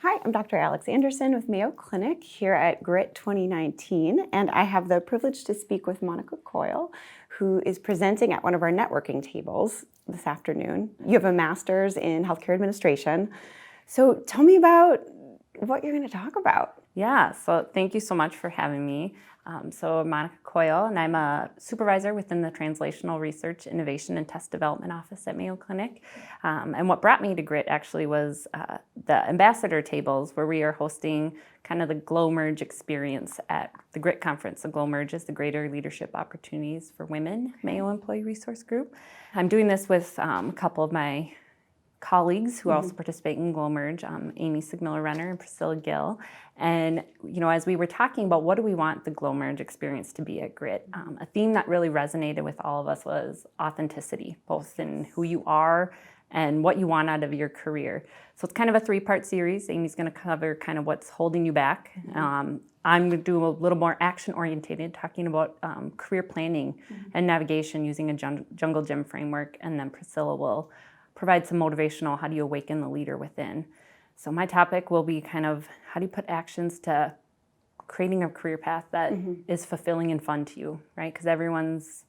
Hi, I'm Dr. Alex Anderson with Mayo Clinic here at GRIT 2019, and I have the privilege to speak with Monica Coyle, who is presenting at one of our networking tables this afternoon. You have a master's in healthcare administration, so tell me about what you're going to talk about. Yeah, so thank you so much for having me. So I'm Monica Coyle, and I'm a supervisor within the Translational Research, Innovation, and Test Development Office at Mayo Clinic. And what brought me to GRIT actually was the ambassador tables, where we are hosting kind of the GLOMERGE experience at the GRIT conference. The GLOMERGE is the Greater Leadership Opportunities for Women, Mayo Employee Resource Group. I'm doing this with a couple of my colleagues who also participate in GLOMERGE, Amy Sigmiller-Renner and Priscilla Gill. And as we were talking about what do we want the GLOMERGE experience to be at GRIT, a theme that really resonated with all of us was authenticity, both in who you are and what you want out of your career. So it's kind of a three-part series. Amy's going to cover kind of what's holding you back. I'm going to do a little more action-oriented, talking about career planning and navigation using a jungle gym framework, and then Priscilla will provide some motivational, how do you awaken the leader within? So my topic will be kind of how do you put actions to creating a career path that is fulfilling and fun to you, right? Because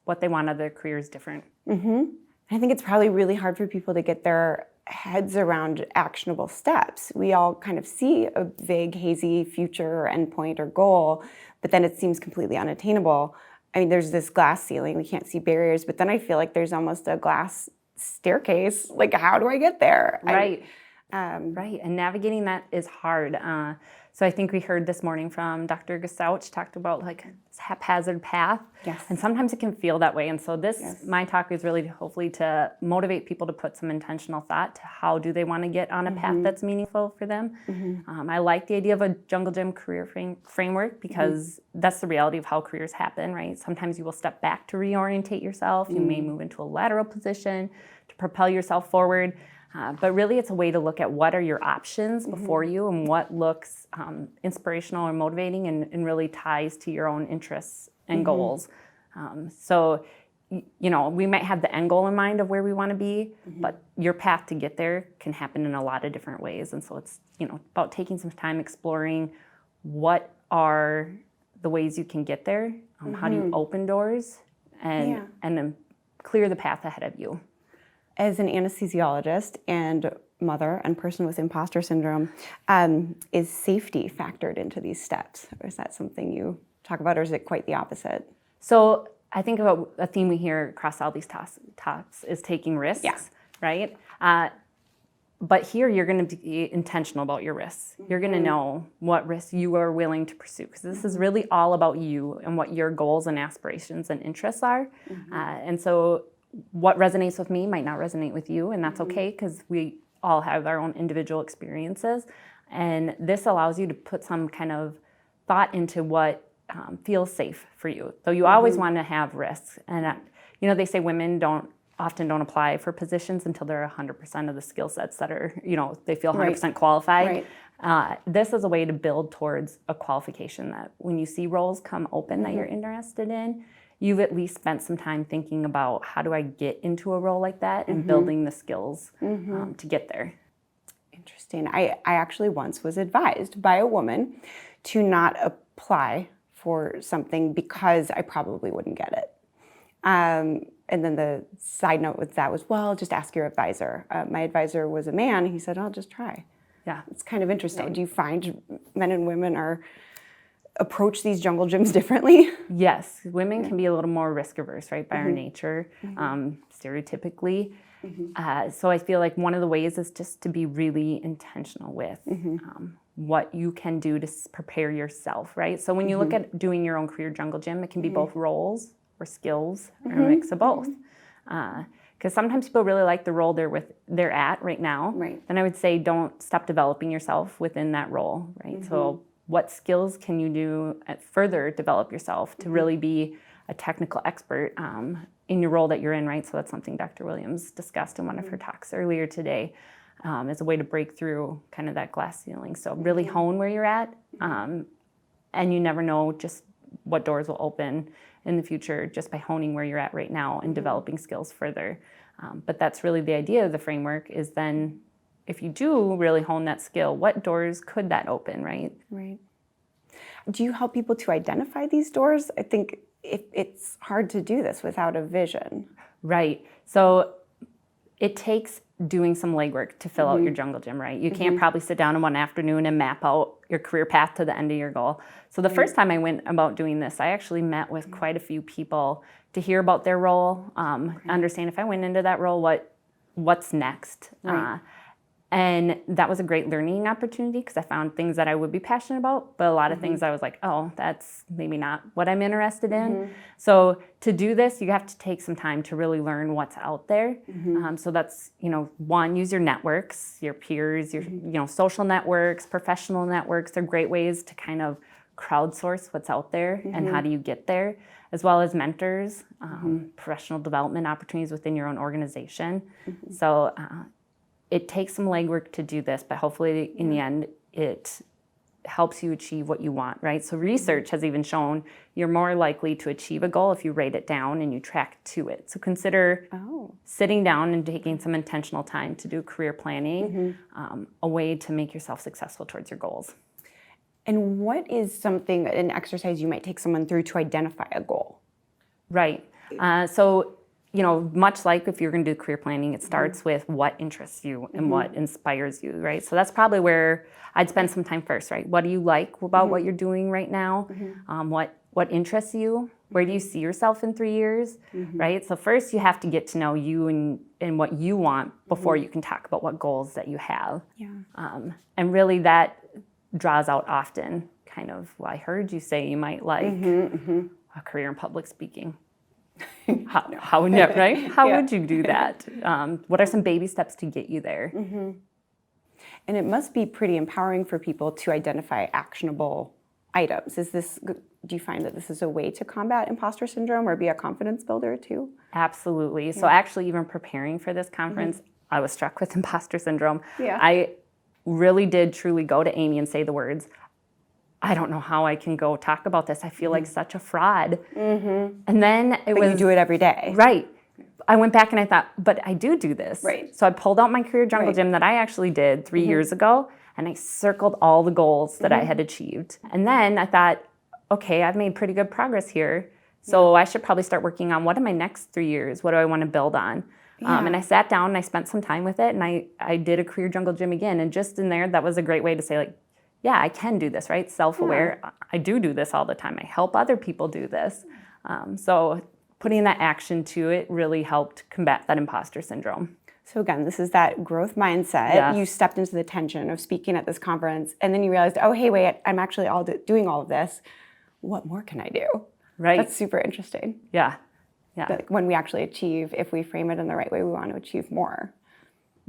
what they want out of their career is different. I think it's probably really hard for people to get their heads around actionable steps. We all kind of see a vague, hazy future or endpoint or goal, but then it seems completely unattainable. I mean, there's this glass ceiling, we can't see barriers, but then I feel like there's almost a glass staircase. Like, how do I get there? Right. Right. And navigating that is hard. So I think we heard this morning from Dr. Gustouch talked about like this haphazard path. Yes. And sometimes it can feel that way. And so my talk is really hopefully to motivate people to put some intentional thought to how do they want to get on a path that's meaningful for them. I like the idea of a jungle gym career framework because that's the reality of how careers happen, right? Sometimes you will step back to reorientate yourself. You may move into a lateral position to propel yourself forward. But really, it's a way to look at what are your options before you and what looks inspirational or motivating and really ties to your own interests and goals. So, we might have the end goal in mind of where we want to be, but your path to get there can happen in a lot of different ways. And so it's, about taking some time exploring what are the ways you can get there, how do you open doors, and then clear the path ahead of you. As an anesthesiologist and mother and person with imposter syndrome, is safety factored into these steps? Or is that something you talk about, or is it quite the opposite? So I think about a theme we hear across all these talks is taking risks, right? But here you're going to be intentional about your risks. You're going to know what risks you are willing to pursue, because this is really all about you and what your goals and aspirations and interests are. And so what resonates with me might not resonate with you, and that's okay, because we all have our own individual experiences. And this allows you to put some kind of thought into what feels safe for you. Though you always want to have risks. And, they say women often don't apply for positions until they're 100% of the skill sets that are, they feel 100% qualified. This is a way to build towards a qualification that when you see roles come open that you're interested in, you've at least spent some time thinking about how do I get into a role like that and building the skills to get there. Interesting. I actually once was advised by a woman to not apply for something because I probably wouldn't get it. And then the side note with that was, well, just ask your advisor. My advisor was a man. He said, I'll just try. Yeah. It's kind of interesting. Do you find men and women approach these jungle gyms differently? Yes, women can be a little more risk averse, right, by our nature, stereotypically. So I feel like one of the ways is just to be really intentional with what you can do to prepare yourself, right? So when you look at doing your own career jungle gym, it can be both roles or skills or a mix of both. Because sometimes people really like the role they're at right now. Then I would say don't stop developing yourself within that role, right? So what skills can you do further develop yourself to really be a technical expert in your role that you're in, right? So that's something Dr. Williams discussed in one of her talks earlier today as a way to break through kind of that glass ceiling. So really hone where you're at, and you never know just what doors will open in the future just by honing where you're at right now and developing skills further. But that's really the idea of the framework, is then if you do really hone that skill, what doors could that open, right? Right. Do you help people to identify these doors? I think it's hard to do this without a vision. Right. So it takes doing some legwork to fill out your jungle gym, right? You can't probably sit down in one afternoon and map out your career path to the end of your goal. So the first time I went about doing this, I actually met with quite a few people to hear about their role, understand if I went into that role, what's next. Right. And that was a great learning opportunity because I found things that I would be passionate about, but a lot of things I was like, oh, that's maybe not what I'm interested in. So to do this, you have to take some time to really learn what's out there. So that's, one, use your networks, your peers, your social networks, professional networks. They're great ways to kind of crowdsource what's out there and how do you get there, as well as mentors, professional development opportunities within your own organization. So it takes some legwork to do this, but hopefully in the end, it helps you achieve what you want, right? So research has even shown you're more likely to achieve a goal if you write it down and you track to it. So consider sitting down and taking some intentional time to do career planning, a way to make yourself successful towards your goals. And what is an exercise you might take someone through to identify a goal? Right. So much like if you're going to do career planning, it starts with what interests you and what inspires you, right? So that's probably where I'd spend some time first, right? What do you like about what you're doing right now? What interests you? Where do you see yourself in 3 years, right? So first you have to get to know you and what you want before you can talk about what goals that you have. And really that draws out often kind of, well, I heard you say you might like a career in public speaking. How right? How would you do that? What are some baby steps to get you there? And it must be pretty empowering for people to identify actionable items. Do you find that this is a way to combat imposter syndrome or be a confidence builder too? Absolutely. So actually even preparing for this conference, I was struck with imposter syndrome. Yeah. I really did truly go to Amy and say the words, I don't know how I can go talk about this. I feel like such a fraud. And then But you do it every day. Right. I went back and I thought, but I do this. Right. So I pulled out my career jungle gym that I actually did 3 years ago, and I circled all the goals that I had achieved. And then I thought, okay, I've made pretty good progress here. So I should probably start working on what are my next 3 years? What do I want to build on? And I sat down and I spent some time with it, and I did a career jungle gym again. And just in there, that was a great way to say, like, yeah, I can do this, right? Self-aware. I do this all the time. I help other people do this. So putting that action to it really helped combat that imposter syndrome. So again, this is that growth mindset. Yes. You stepped into the tension of speaking at this conference, and then you realized, oh, hey, wait, I'm actually doing all of this. What more can I do? Right. That's super interesting. Yeah. Like when we actually achieve, if we frame it in the right way, we want to achieve more.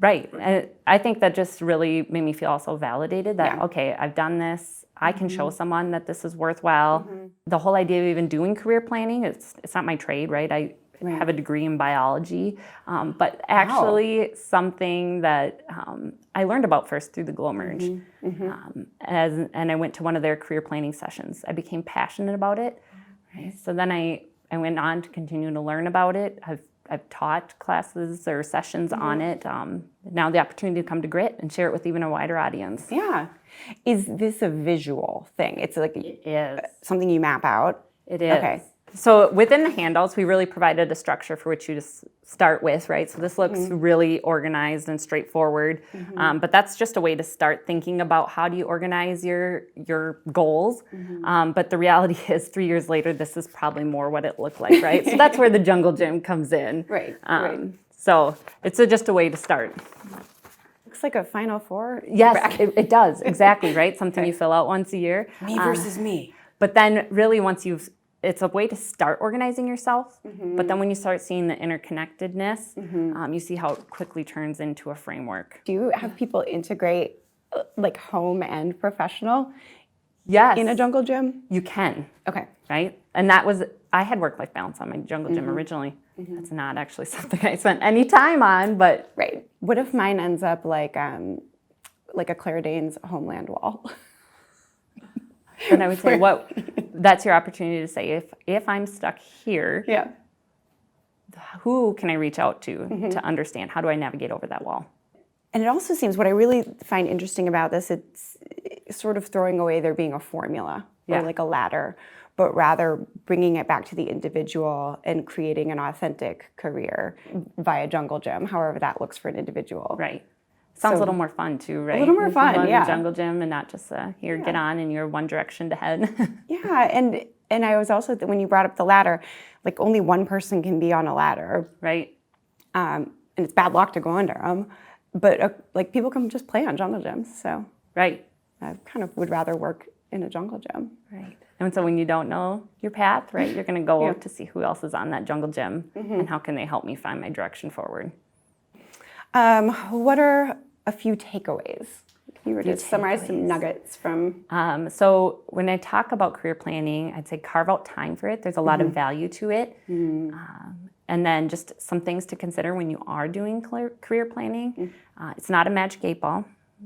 Right. And I think that just really made me feel also validated that, okay, I've done this. I can show someone that this is worthwhile. The whole idea of even doing career planning, it's not my trade, right? I have a degree in biology, but actually something that I learned about first through the Glow Merge. And I went to one of their career planning sessions. I became passionate about it. Right? So then I went on to continue to learn about it. I've taught classes or sessions on it. Now the opportunity to come to Grit and share it with even a wider audience. Yeah. Is this a visual thing? It's like It is. something you map out? It is. Okay. So within the handouts, we really provided a structure for which you to start with, right? So this looks really organized and straightforward, but that's just a way to start thinking about how do you organize your goals. But the reality is 3 years later, this is probably more what it looked like, right? So that's where the jungle gym comes in. Right. So it's just a way to start. Looks like a Final Four. Yes, it does, exactly, right? Something you fill out once a year. Me versus me. But then really once it's a way to start organizing yourself, but then when you start seeing the interconnectedness, you see how it quickly turns into a framework. Do you have people integrate like home and professional Yes. in a jungle gym? You can, Okay. right? And I had work-life balance on my jungle gym originally. That's not actually something I spent any time on, but. Right. What if mine ends up like a Claire Danes Homeland wall? And I would say, that's your opportunity to say, if I'm stuck here, who can I reach out to understand? How do I navigate over that wall? And it also seems, what I really find interesting about this, it's sort of throwing away there being a formula Yeah. or like a ladder, but rather bringing it back to the individual and creating an authentic career via Jungle Gym, however that looks for an individual. Right. Sounds a So- little more fun too, right? little more fun, Love the yeah. Jungle Gym and not just here, get on in your one direction to head. Yeah, and I was also, when you brought up the ladder, like only one person can be on a ladder, Right. and it's bad luck to go under them. But like people can just play on Jungle Gyms, so Right. I kind of would rather work in a Jungle Gym. Right. And so when you don't know your path, right, you're going to go Yeah. to see who else is on that Jungle Gym and how can they help me find my direction forward. What are a few takeaways? If you were to summarize some takeaways. nuggets from. So when I talk about career planning, I'd say carve out time for it. There's a lot of value to it. And then just some things to consider when you are doing career planning. It's not a magic 8 ball,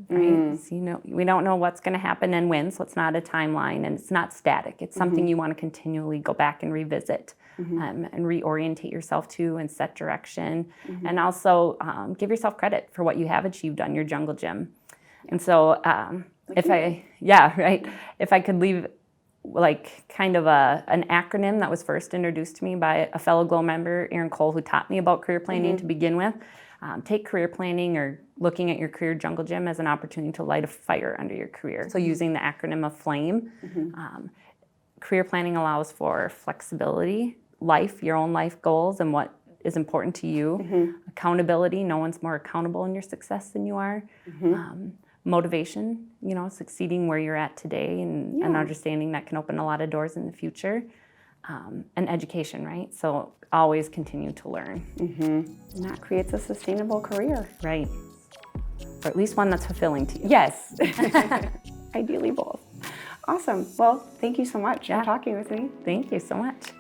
right? So, we don't know what's going to happen and when, so it's not a timeline and it's not static. It's something you want to continually go back and revisit and reorientate yourself to and set direction. And also give yourself credit for what you have achieved on your Jungle Gym. And so if I could leave like kind of an acronym that was first introduced to me by a fellow Glow member, Erin Cole, who taught me about career planning to begin with. Take career planning or looking at your career Jungle Gym as an opportunity to light a fire under your career. So using the acronym of FLAME, career planning allows for flexibility, your own life goals and what is important to you. Accountability, no one's more accountable in your success than you are. Motivation, succeeding where you're at today and understanding that can open a lot of doors in the future. And education, right? So always continue to learn. And that creates a sustainable career. Right. Or at least one that's fulfilling to you. Yes. Ideally both. Awesome. Well, thank you so much for talking with me. Thank you so much.